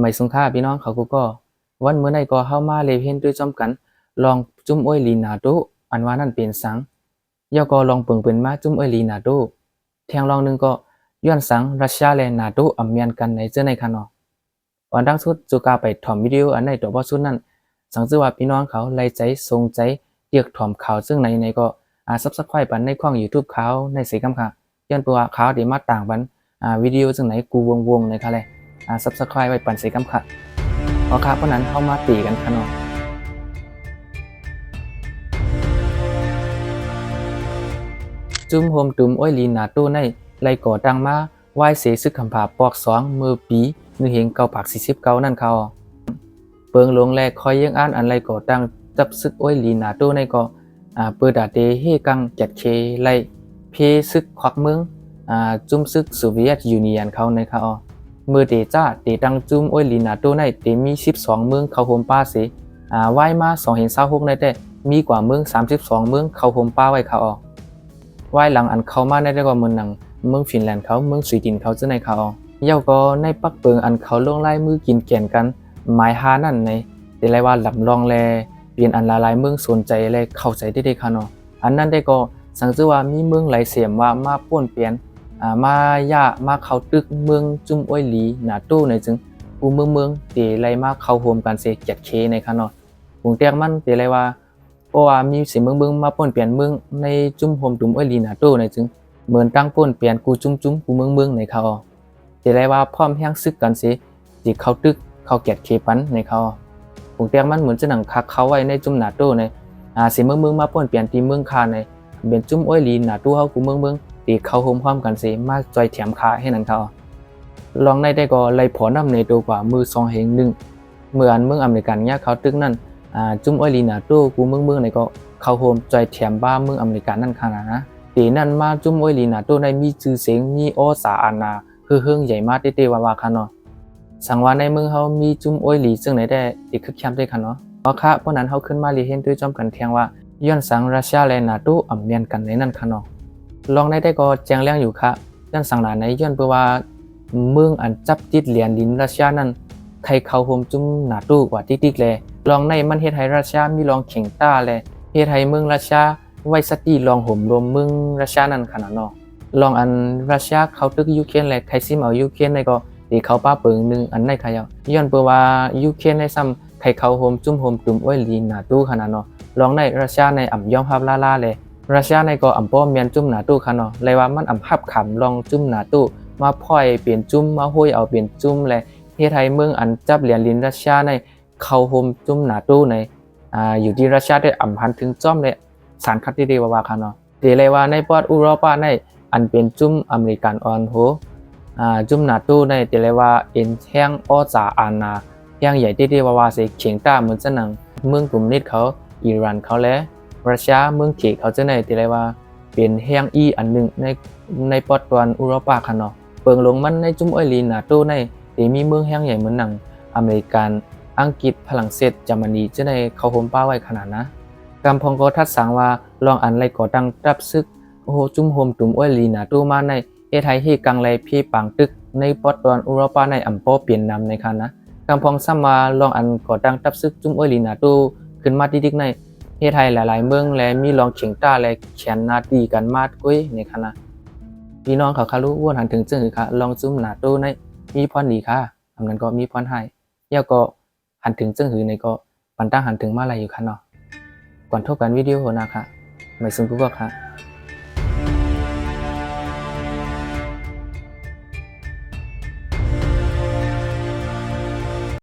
ไม่สงค่าพี่น้องเขาก็วันเมื่อใดก็เข้ามาเลยเห็นด้วยจอมกันลองจุ่มอ้อยลีนาโดอันว่านั่นเป็นสังย่อก็ลองเปิงเป็นมาจุ่มอ้อยลีนาโดแทงลองนึงก็ย้อนสังรัสเซียและนาโดอำเมียนกันในเจ้าในคันเนาะวันดังสุดจูกาไปถ่อมวิดีโออันในตัวบอสุดนั้นสังจือว่าพี่น้องเขาไล่ใจทรงใจเรียกถ่อมข่าวซึ่งในก็ซับสไครป์ปันในข้อง YouTube เขาในสีคำค่ะย้อนตัวเขาเดี๋ยวมาต่างปันวิดีโอซึ่งไหนกูวงในค่ะเลยซับสไครป์ไว้ปันสีคำค่ะเพราะครับเพราะนั้นเข้ามาตีกันค่ะเนาะจุ่มโฮมตุ่มอ้อยลีนาโต้ในไล่ก่อตั้งมาไหว้เสซึกคำผาปอกสองมือปีมือเหงเก่าปาก49นั่นเขาเปิงหลวงแลคอยยังอ่านอันไล่ก่อตั้งจับซึกอ้อยลีนาโต้ในก็เปิดดาเตเฮกังจัดเคไล่เพซึกควักเมืองจุ่มซึกโซเวียตยูเนียนเขาในเขามือเตจ้าเตตั้งจุ่มอ้อยลีนาโต้ในเตมี12เมืองเขาโฮมป้าเสไหว้มา226ในแต่มีกว่าเมือง32เมืองเขาโฮมป้าไว้เขาไหว้หลังอันเขามาในได้ก็เมืองหนังเมืองฟินแลนด์เขาเมืองสวีเดนเขาจะในเขาเย้าก็ในปักเปิงอันเขาลงไล่มือกินแก่นกันหมายหานั่นในแต่ไรว่าหลับลองแลเปลี่ยนอันละลายเมืองสนใจแลเข้าใจได้ค่ะเนาะอันนั้นได้ก็สังเกตว่ามีเมืองไหลเสียมว่ามาป้วนเปลี่ยนมาย่ามาเข้าตึกเมืองจุ่มอ้อยหลีหนาตู้ในจึงกูเมืองเตไรมาเข้าโฮมกันเสกจัดเคในค่ะเนาะวงเตียงมันเตไรว่าเพราะว่ามีเสียเมืองมาป้วนเปลี่ยนเมืองในจุ่มโฮมจุ่มอ้อยหลีหนาตู้ในจึงเหมือนตั้งป้วนเปลี่ยนกูจุ่มกูเมืองในเขาเตไรว่าพร้อมแห้งซึกกันเสที่เข้าตึกเข้าแกดเคปันในเขาวงเตียงมันเหมือนจะหนังคักเขาไว้ในจุ่มหนาตู้ในเสียเมืองมาป้วนเปลี่ยนที่เมืองคาในเป็นจุ่มอ้อยหลีหนาตู้เขากูเมืองตีเขาโฮมพร้อมกันเสมาจอยแถมขาให้นั่นเขาลองได้ก็ไล่ผอน้ำในตัวกว่ามือ2เหง1เมื่ออันเมืองอเมริกันเนี่ยเขาตึกนั่นจุ่มอ้อยลีนาตู้กูเมืองในก็เขาโฮมจอยแถมบ้าเมืองอเมริกันนั่นขนาดนะตีนั่นมาจุ่มอ้อยลีนาตู้ในมีชื่อเสียงมีโอสาอานาคือเฮืองใหญ่มากเต้ๆว่าคันเนาะสังวาในเมืองเขามีจุ่มอ้อยลีซึ่งไหนได้อีกคึกคักด้วยคันเนาะเพราะค่ะเพราะนั้นเขาขึ้นมาเรียนด้วยจอมกันเทียงว่าย้อนสังรัสเซียและนาตู้อำเมียนกันในนั่นคันเนาะลองได้ก็แจ้งแรงอยู่ค่ะย้อนสังหลานในย้อนเพื่อว่าเมืองอันจับติดเหรียญลินรัสเซียนั้นใครเขาโฮมจุ่มนาตู้กว่าติ๊กๆเลยลองในมันเฮ็ดให้รัสเซียมีลองเข่งต้าเลยเฮ็ดให้เมืองรัสเซียไว้สติลองห่มรวมเมืองรัสเซียนั่นขนาดเนาะลองอันรัสเซียเขาตึกยูเครนและใครซิมเอายูเครนในก็ที่เขาป้าเปิงนึงอันในขยย้อนเพื่อว่ายูเครนในซ้ำใครเขาโฮมจุ่มโฮมตุ่มอ้อยลีนาตู้ขนาดเนาะลองในรัสเซียในอ่ำยอมภาพล่าเลยรัสเซียในก็อ่ำป้อเมียนจุ่มหนาตู้ค่ะเนาะเลยว่ามันอ่ำหับขำลองจุ่มหนาตู้มาพ่อยเปลี่ยนจุ่มมาห้อยเอาเปลี่ยนจุ่มและเฮ็ดให้เมืองอันจับเหรียญลินรัสเซียในเขาโฮมจุ่มหนาตู้ในอยู่ที่รัสเซียได้อ่ำพันถึงจ้อมเลยสารคัดที่ดีว่าค่ะเนาะเดี๋ยวเลยว่าในปอดอุโรปาในอันเป็นจุ่มอเมริกันออนโหจุ่มหนาตู้ในเดี๋ยวเลยว่าเอ็นแห้งอ้อจ่าอานาแห้งใหญ่ที่ดีว่าเสกเขียงต้าเหมือนจะหนังเมืองกลุ่มนิดเขาอิหร่านเขาและรัสเซียเมืองเขตเขาจะในที่ไรว่าเป็นแห้งอีอันหนึ่งในปอดตอนอุโรปาค่ะเนาะเปิงลงมันในจุ่มอ้อยลีนาโต้ในที่มีเมืองแห้งใหญ่เหมือนหนังอเมริกันอังกฤษฝรั่งเศสเยอรมนีจะในเขาโฮมป้าไว้ขนาดนะกำพองก็ทัดสังว่าลองอันไรก่อตั้งรับซึกโอ้โหจุ่มโฮมตุ่มอ้อยลีนาโต้มาในเอไทยที่กังไรพี่ปังตึกในปอดตอนอุโรปาในอัมโปเปลี่ยนนำในคันนะกำพองซ้ำมาลองอันก่อตั้งรับซึกจุ่มอ้อยลีนาโต้ขึ้นมาดิ๊กในเฮ็ดให้หลายๆเมืองและมีลองเฉียงต้าและแขนนาตีกันมาดกุ้ยในคณะพี่น้องเขาคารู้ว่าหันถึงจึงค่ะลองจุ่มหนาตู้ในมีพรดีค่ะอันนั้นก็มีพรให้เย้าก็หันถึงจึงหือในก็ปันตั้งหันถึงมาอะไรอยู่ค่ะเนาะก่อนทบกันวิดีโอนะคะไม่ซึ่งกูก็ค่ะ